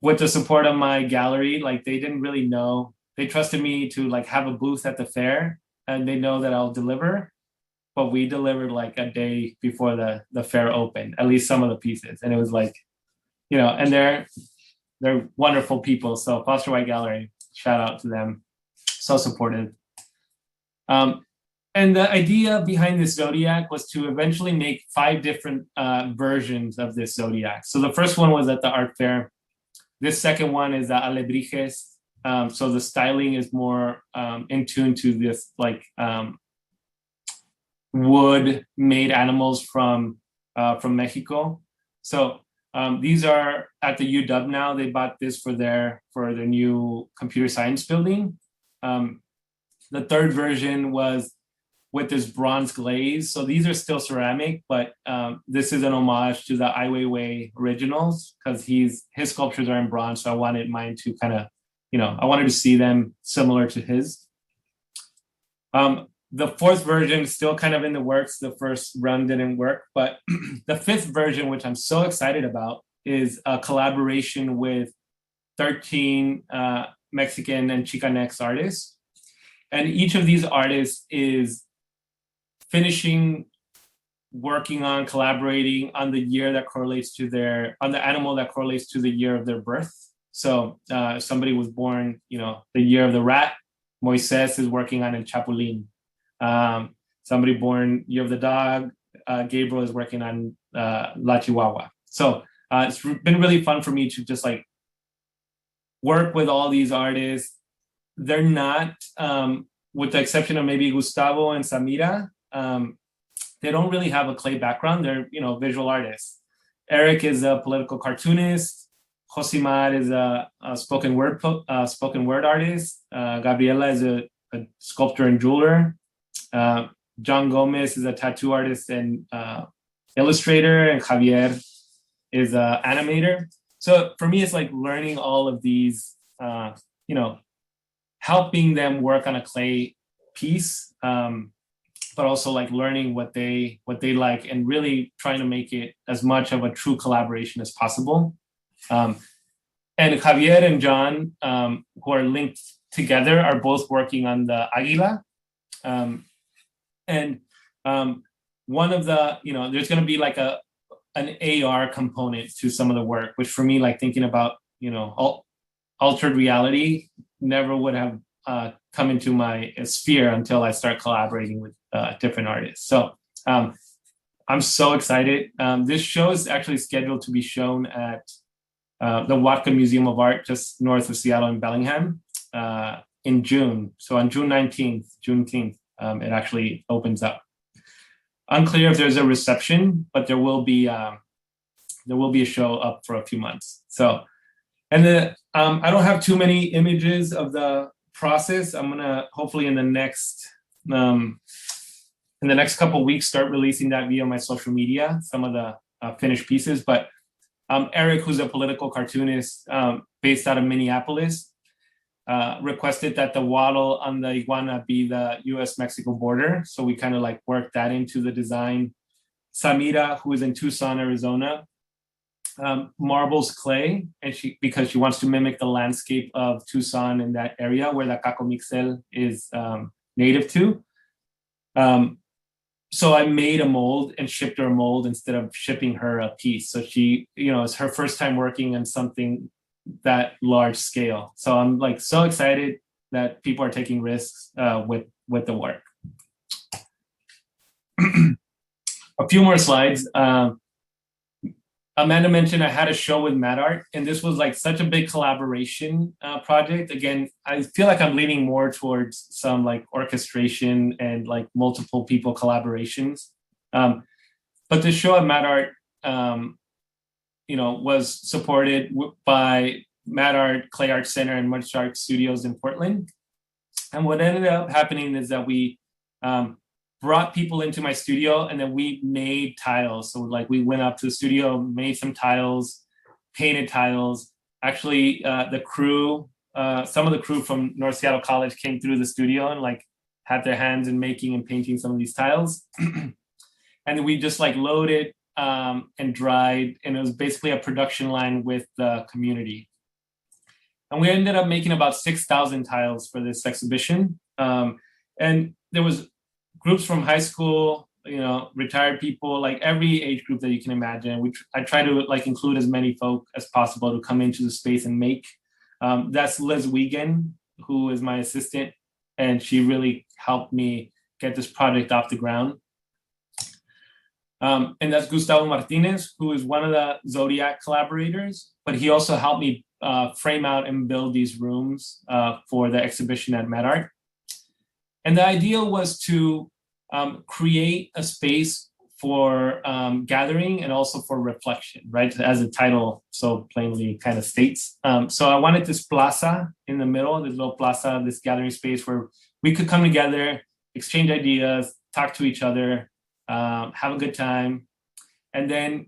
with the support of my gallery, like they didn't really know, they trusted me to like have a booth at the fair and they know that I'll deliver, but we delivered like a day before the fair opened, at least some of the pieces. And it was like, you know, and they're wonderful people. So Foster White Gallery, shout out to them. So supportive. And the idea behind this zodiac was to eventually make 5 different versions of this zodiac. So the first one was at the art fair. This second one is Alebrijes. So the styling is more in tune to this like wood-made animals from Mexico. So these are at the UW now. They bought this for their new computer science building. The third version was with this bronze glaze. So these are still ceramic, but this is an homage to the Ai Weiwei originals because his sculptures are in bronze. So I wanted mine to kind of, you know, I wanted to see them similar to his. The fourth version is still kind of in the works. The first run didn't work, but the fifth version, which I'm so excited about, is a collaboration with 13 Mexican and Chicanx artists. And each of these artists is finishing working on collaborating on the year that correlates to on the animal that correlates to the year of their birth. So somebody was born, you know, the year of the rat. Moises is working on El Chapulín. Somebody born year of the dog. Gabriel is working on La Chihuahua. So it's been really fun for me to just like work with all these artists. They're not, with the exception of maybe Gustavo and Samira, they don't really have a clay background. They're, you know, visual artists. Eric is a political cartoonist. Josimar is a spoken word artist. Gabriela is a sculptor and jeweler. John Gomez is a tattoo artist and illustrator, and Javier is an animator. So for me, it's like learning all of these, you know, helping them work on a clay piece, but also like learning what they like and really trying to make it as much of a true collaboration as possible. And Javier and John, who are linked together, are both working on the Águila. And one of the, you know, there's going to be like an AR component to some of the work, which for me, like thinking about, you know, altered reality never would have come into my sphere until I start collaborating with different artists. So I'm so excited. This show is actually scheduled to be shown at the Watka Museum of Art, just north of Seattle in Bellingham, in June. So on June 19th, Juneteenth, it actually opens up. Unclear if there's a reception, but there will be a show up for a few months. So, and then I don't have too many images of the process. I'm gonna hopefully in the next couple of weeks start releasing that via my social media, some of the finished pieces. But Eric, who's a political cartoonist based out of Minneapolis, requested that the wattle on the iguana be the US-Mexico border. So we kind of like worked that into the design. Samira, who is in Tucson, Arizona, marbles clay, and because she wants to mimic the landscape of Tucson in that area where the Cacomixel is native to. So I made a mold and shipped her a mold instead of shipping her a piece. So she, it's her first time working on something that large scale. So I'm like so excited that people are taking risks with the work. A few more slides. Amanda mentioned I had a show with MadArt, and this was like such a big collaboration project. Again, I feel like I'm leaning more towards some like orchestration and like multiple people collaborations. But the show at MadArt, was supported by MadArt, Clay Art Center, and Much Art Studios in Portland. And what ended up happening is that we brought people into my studio, and then we made tiles. So like we went up to the studio, made some tiles, painted tiles. Actually, the crew, some of the crew from North Seattle College came through the studio and like had their hands in making and painting some of these tiles. And then we just like loaded and dried, and it was basically a production line with the community. And we ended up making about 6,000 tiles for this exhibition. And there was groups from high school, retired people, like every age group that you can imagine. I try to like include as many folk as possible to come into the space and make. That's Liz Wiegand, who is my assistant, and she really helped me get this project off the ground. And that's Gustavo Martinez, who is one of the Zodiac collaborators, but he also helped me frame out and build these rooms for the exhibition at MadArt. And the idea was to create a space for gathering and also for reflection, right? As the title so plainly kind of states. So I wanted this plaza in the middle, this little plaza, this gathering space where we could come together, exchange ideas, talk to each other, have a good time. And then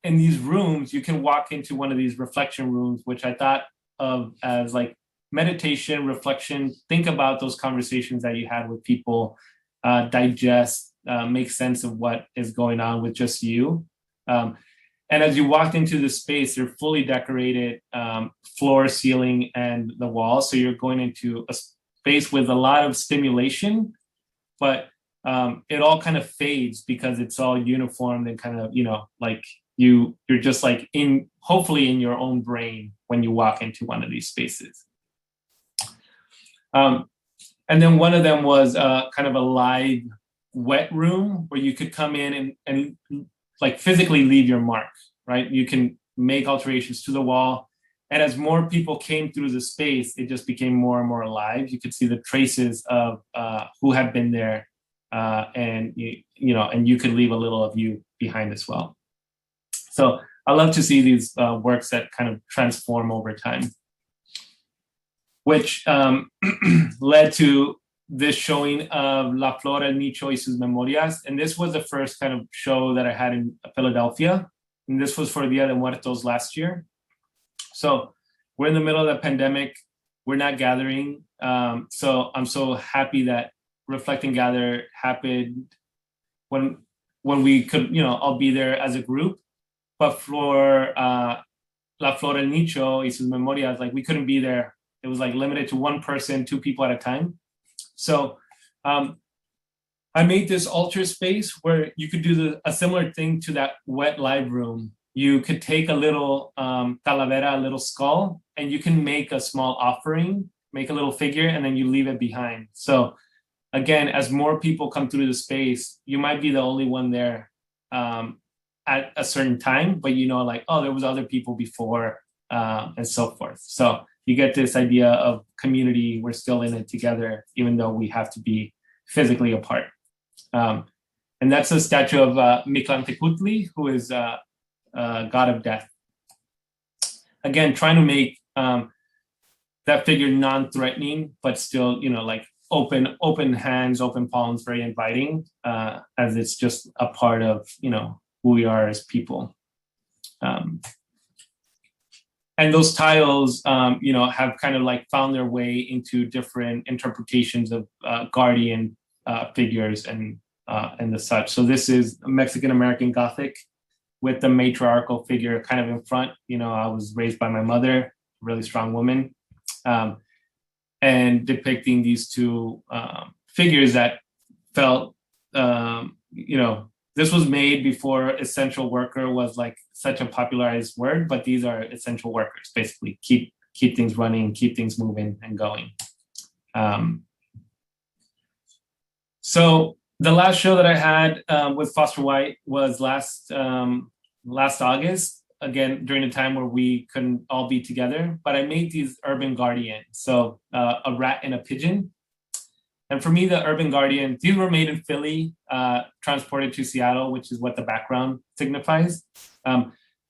in these rooms, you can walk into one of these reflection rooms, which I thought of as like meditation, reflection, think about those conversations that you had with people, digest, make sense of what is going on with just you. And as you walked into the space, they're fully decorated, floor, ceiling, and the wall. So you're going into a space with a lot of stimulation, but it all kind of fades because it's all uniformed and kind of, like you're just like hopefully in your own brain when you walk into one of these spaces. And then one of them was kind of a live wet room where you could come in and like physically leave your mark, right? You can make alterations to the wall. And as more people came through the space, it just became more and more alive. You could see the traces of who had been there, and you could leave a little of you behind as well. So I love to see these works that kind of transform over time, which led to this showing of La Flor, El Nicho y sus Memorias. And this was the first kind of show that I had in Philadelphia. And this was for Dia de Muertos last year. So we're in the middle of the pandemic. We're not gathering. So I'm so happy that Reflect and Gather happened when we could, all be there as a group. But for La Flor, El Nicho y sus Memorias, like we couldn't be there. It was like limited to one person, two people at a time. So I made this altar space where you could do a similar thing to that wet live room. You could take a little calavera, a little skull, and you can make a small offering, make a little figure, and then you leave it behind. So again, as more people come through the space, you might be the only one there. at a certain time, but like, oh, there was other people before, and so forth. So you get this idea of community. We're still in it together, even though we have to be physically apart. And that's a statue of Mictlantecutli, who is god of death. Again, trying to make that figure non-threatening, but still, like open hands, open palms, very inviting, as it's just a part of, who we are as people. And those tiles, have kind of like found their way into different interpretations of guardian figures and the such. So this is Mexican American Gothic with the matriarchal figure kind of in front. I was raised by my mother, a really strong woman, and depicting these two figures that felt, this was made before essential worker was like such a popularized word, but these are essential workers, basically keep things running, keep things moving and going. So the last show that I had with Foster White was last August, again, during a time where we couldn't all be together, but I made these urban guardians. So a rat and a pigeon. And for me, the urban guardian, these were made in Philly, transported to Seattle, which is what the background signifies.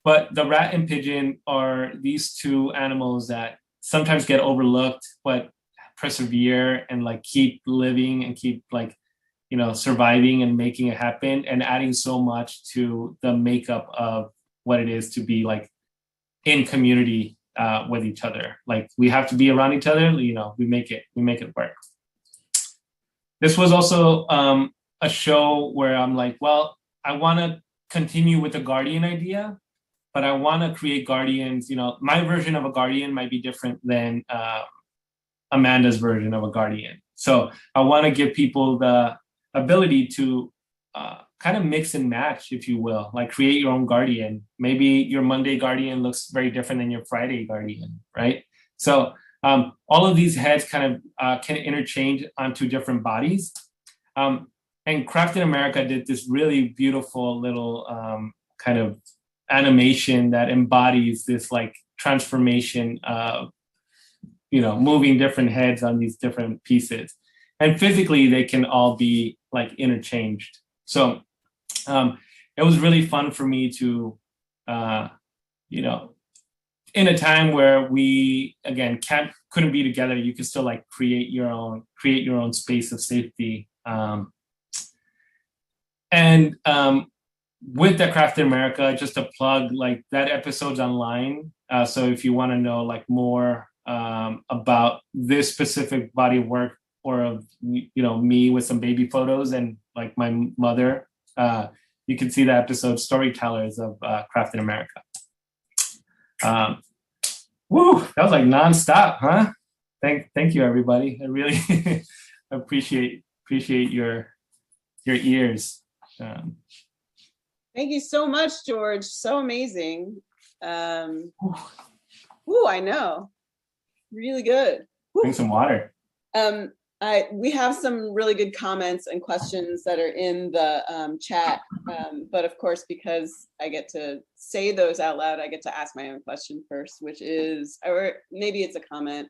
But the rat and pigeon are these two animals that sometimes get overlooked, but persevere and like keep living and keep like, surviving and making it happen and adding so much to the makeup of what it is to be like in community with each other. Like we have to be around each other, we make it work. This was also a show where I'm like, well, I want to continue with the guardian idea, but I want to create guardians. My version of a guardian might be different than Amanda's version of a guardian. So I want to give people the ability to kind of mix and match, if you will, like create your own guardian. Maybe your Monday guardian looks very different than your Friday guardian, right? So all of these heads kind of can interchange onto different bodies. And Crafted America did this really beautiful little kind of animation that embodies this like transformation of, moving different heads on these different pieces. And physically, they can all be like interchanged. So it was really fun for me to, in a time where we again couldn't be together, you could still like create your own space of safety. And with the Crafted America, just to plug, like that episode's online. So if you want to know like more about this specific body of work, or of me with some baby photos and like my mother, you can see the episode Storytellers of Crafted America. Woo, that was like nonstop, huh? Thank you, everybody. I really appreciate your ears. Thank you so much, George. So amazing. I know. Really good. Drink some water. We have some really good comments and questions that are in the chat, but of course, because I get to say those out loud, I get to ask my own question first, which is, or maybe it's a comment,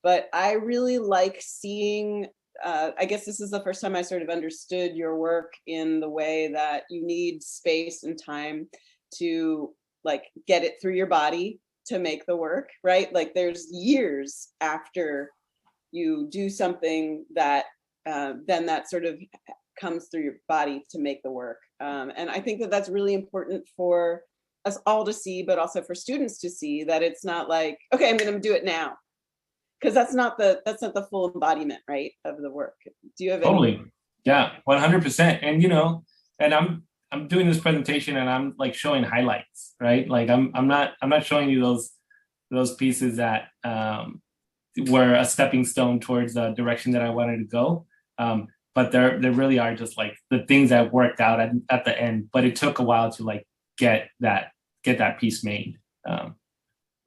but I really like seeing, I guess this is the first time I sort of understood your work in the way that you need space and time to like get it through your body to make the work, right? Like there's years after you do something that then that sort of comes through your body to make the work. And I think that that's really important for us all to see, but also for students to see that it's not like, okay, I'm going to do it now. Because that's not the full embodiment, right, of the work. Do you have totally? Yeah, 100%. And and I'm doing this presentation and I'm like showing highlights, right? Like I'm not showing you those pieces that were a stepping stone towards the direction that I wanted to go. But there really are just like the things that worked out at the end. But it took a while to like get that piece made.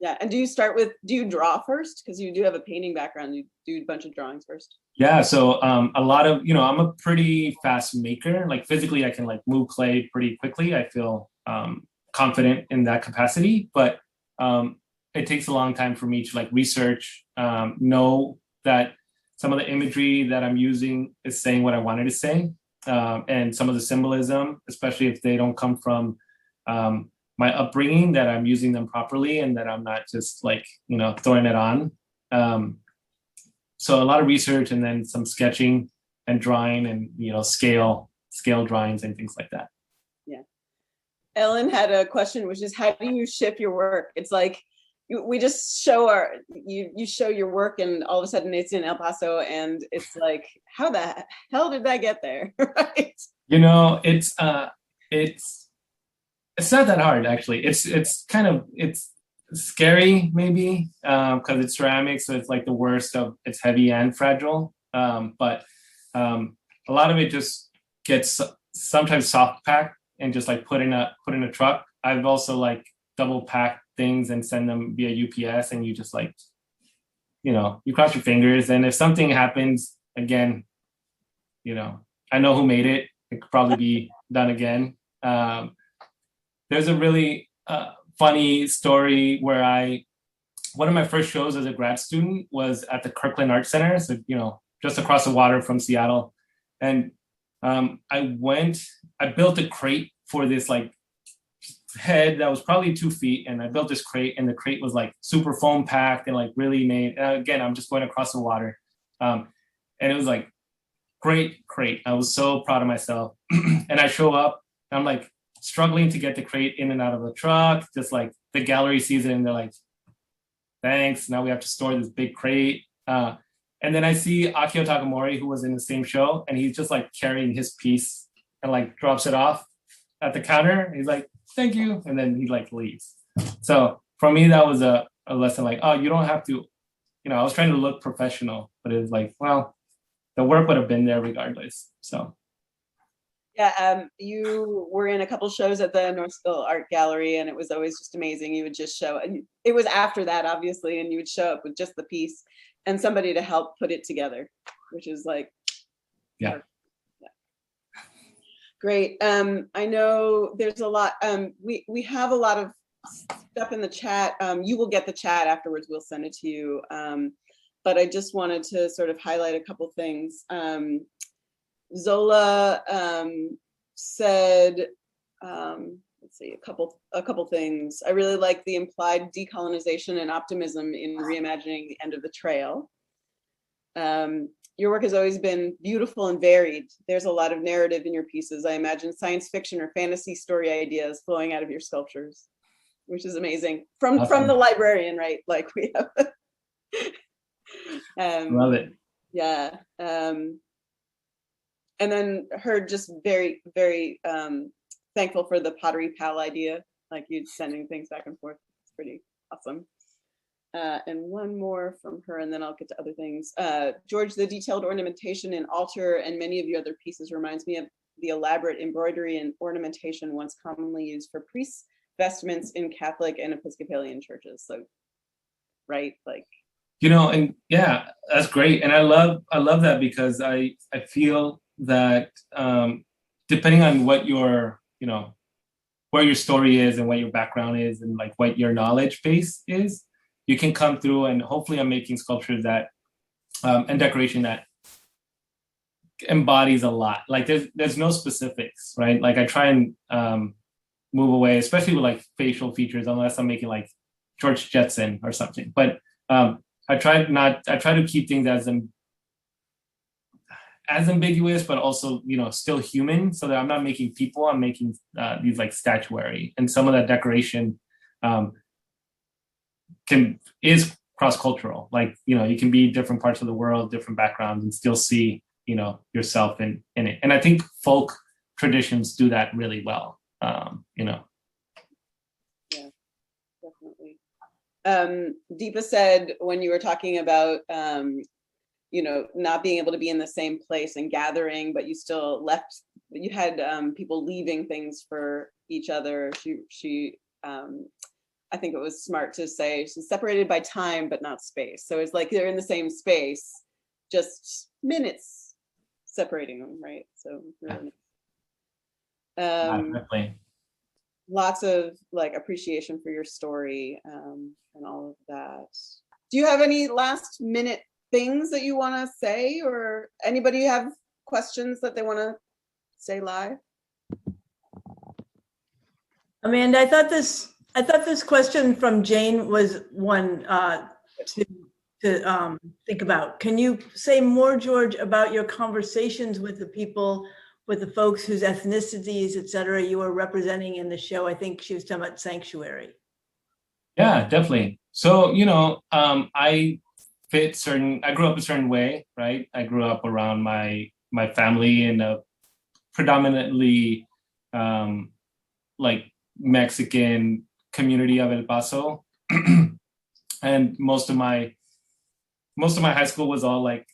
Yeah. And do you draw first? Because you do have a painting background. You do a bunch of drawings first. Yeah, so a lot of, I'm a pretty fast maker. Like physically, I can like move clay pretty quickly. I feel confident in that capacity, but it takes a long time for me to like research, know that some of the imagery that I'm using is saying what I wanted to say, and some of the symbolism, especially if they don't come from my upbringing, that I'm using them properly and that I'm not just like, throwing it on. So a lot of research and then some sketching and drawing and scale drawings and things like that. Yeah. Ellen had a question, which is, how do you ship your work? It's like we just show you show your work and all of a sudden it's in El Paso and it's like, how the hell did that get there? Right. It's not that hard actually. It's scary maybe, because it's ceramic, so it's like the worst of, it's heavy and fragile, but a lot of it just gets sometimes soft packed and just like put in a truck. I've also like double packed things and send them via UPS, and you just like, you cross your fingers, and if something happens again, I know who made it. It could probably be done again. There's a really funny story where one of my first shows as a grad student was at the Kirkland Art Center, so just across the water from Seattle, and I built a crate for this like head that was probably 2 feet, and I built this crate, and the crate was like super foam packed and like really made. And again, I'm just going across the water, and it was like great crate. I was so proud of myself, and I show up, and I'm like struggling to get the crate in and out of the truck. Just like the gallery sees it and they're like, thanks, now we have to store this big crate. And then I see Akio Takamori, who was in the same show, and he's just like carrying his piece and like drops it off at the counter. He's like, thank you. And then he like leaves. So for me, that was a lesson like, oh, you don't have to, I was trying to look professional, but it was like, well, the work would have been there regardless. So. Yeah, you were in a couple shows at the Northville Art Gallery, and it was always just amazing. You would just show, and it was after that, obviously, and you would show up with just the piece and somebody to help put it together, which is like, yeah. Great. I know there's a lot. We have a lot of stuff in the chat. You will get the chat afterwards. We'll send it to you. But I just wanted to sort of highlight a couple things. Zola said, let's see, a couple things. I really like the implied decolonization and optimism in reimagining the end of the trail. Your work has always been beautiful and varied. There's a lot of narrative in your pieces. I imagine science fiction or fantasy story ideas flowing out of your sculptures, which is amazing. From the librarian, right? Like we have. Love it. Yeah. And then her just very, very thankful for the Pottery Pal idea, like you sending things back and forth. It's pretty awesome. And one more from her, and then I'll get to other things. George, the detailed ornamentation in altar and many of your other pieces reminds me of the elaborate embroidery and ornamentation once commonly used for priests' vestments in Catholic and Episcopalian churches. So, right, like. And yeah, that's great. And I love that, because I feel that depending on what your, where your story is and what your background is and like what your knowledge base is, you can come through, and hopefully I'm making sculptures that and decoration that embodies a lot. Like there's no specifics, right? Like I try and move away, especially with like facial features, unless I'm making like George Jetson or something. But I try to keep things as ambiguous, but also, still human, so that I'm not making people, I'm making these like statuary. And some of that decoration is cross-cultural. Like, you can be different parts of the world, different backgrounds, and still see, yourself in it. And I think folk traditions do that really well, Yeah, definitely. Deepa said, when you were talking about not being able to be in the same place and gathering, but you still had people leaving things for each other. She I think it was smart to say she's separated by time, but not space. So it's like they're in the same space, just minutes separating them, right? So really, Definitely. lots of like appreciation for your story, and all of that. Do you have any last minute things that you want to say, or anybody have questions that they want to say live? Amanda, I thought this question from Jane was one to think about. Can you say more, George, about your conversations with the people, with the folks whose ethnicities, et cetera, you were representing in the show? I think she was talking about Sanctuary. Yeah, definitely. So, I grew up a certain way, right? I grew up around my family in a predominantly like Mexican community of El Paso. And most of my high school was all like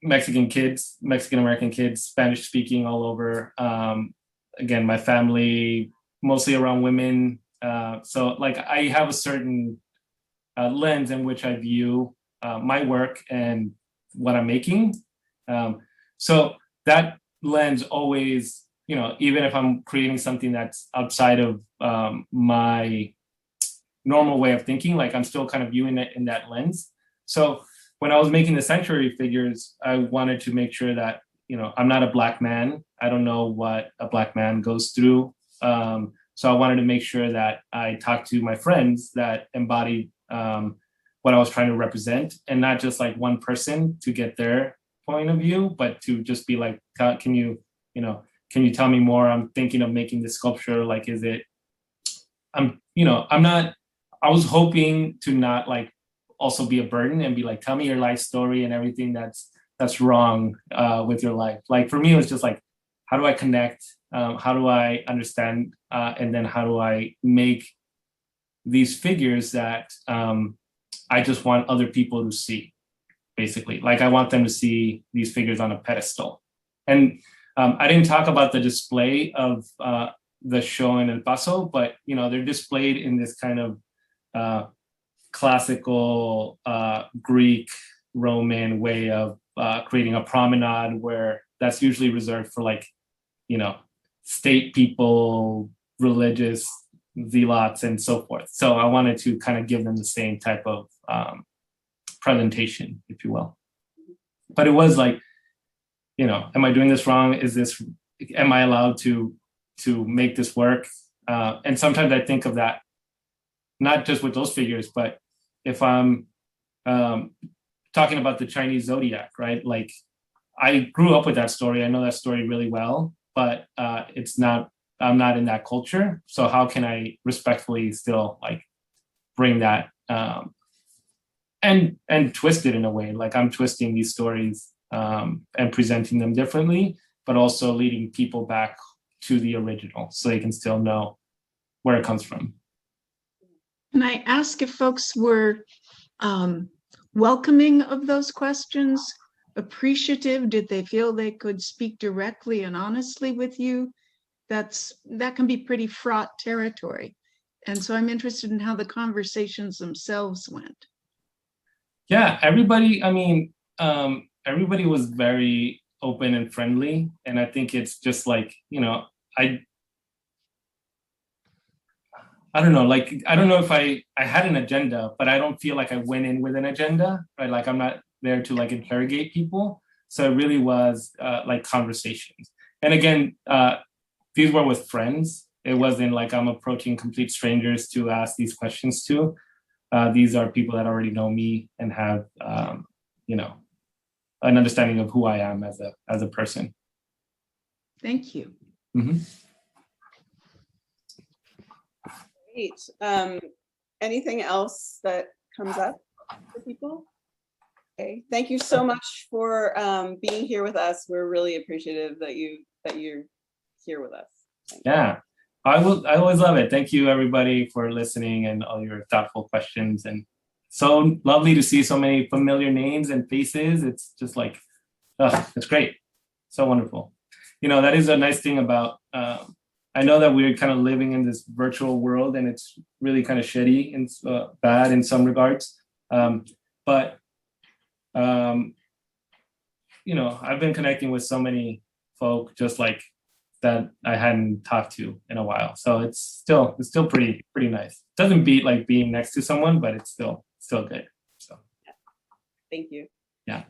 Mexican kids, Mexican American kids, Spanish speaking all over. Again, my family mostly around women. So like I have a certain lens in which I view my work and what I'm making. So that lens always, even if I'm creating something that's outside of my normal way of thinking, like I'm still kind of viewing it in that lens. So when I was making the Sanctuary figures, I wanted to make sure that, I'm not a Black man. I don't know what a Black man goes through. So I wanted to make sure that I talked to my friends that embodied what I was trying to represent, and not just like one person to get their point of view, but to just be like, can you tell me more? I'm thinking of making this sculpture. Like, I was hoping to not like also be a burden and be like, tell me your life story and everything that's wrong with your life. Like for me, it was just like, how do I connect? How do I understand? And then how do I make these figures that I just want other people to see, basically. Like I want them to see these figures on a pedestal. And I didn't talk about the display of the show in El Paso, but they're displayed in this kind of classical Greek Roman way of creating a promenade, where that's usually reserved for like, state people, religious zealots, and so forth. So I wanted to kind of give them the same type of presentation, if you will. But it was like, am I doing this wrong? Am I allowed to make this work? And sometimes I think of that, not just with those figures, but if I'm talking about the Chinese zodiac, right? Like I grew up with that story. I know that story really well, but I'm not in that culture. So how can I respectfully still like bring that and twist it in a way? Like I'm twisting these stories and presenting them differently, but also leading people back to the original so they can still know where it comes from. Can I ask if folks were welcoming of those questions, appreciative? Did they feel they could speak directly and honestly with you? That can be pretty fraught territory. And so I'm interested in how the conversations themselves went. Yeah, everybody was very open and friendly. And I think it's just like, I don't know, like, I don't know if I had an agenda, but I don't feel like I went in with an agenda, right? Like I'm not there to like interrogate people. So it really was like conversations. And again, these were with friends. It wasn't like I'm approaching complete strangers to ask these questions to. These are people that already know me and have, an understanding of who I am as a person. Thank you. Mm-hmm. Great. Anything else that comes up for people? Okay. Thank you so much for being here with us. We're really appreciative that you're here with us. Yeah, I always love it. Thank you everybody for listening and all your thoughtful questions. And so lovely to see so many familiar names and faces. It's just like, it's great. So wonderful. That is a nice thing about, I know that we're kind of living in this virtual world, and it's really kind of shitty and bad in some regards. But you know, I've been connecting with so many folk just like that I hadn't talked to in a while. So it's still pretty nice. Doesn't beat like being next to someone, but it's still good. So Thank you. Yeah.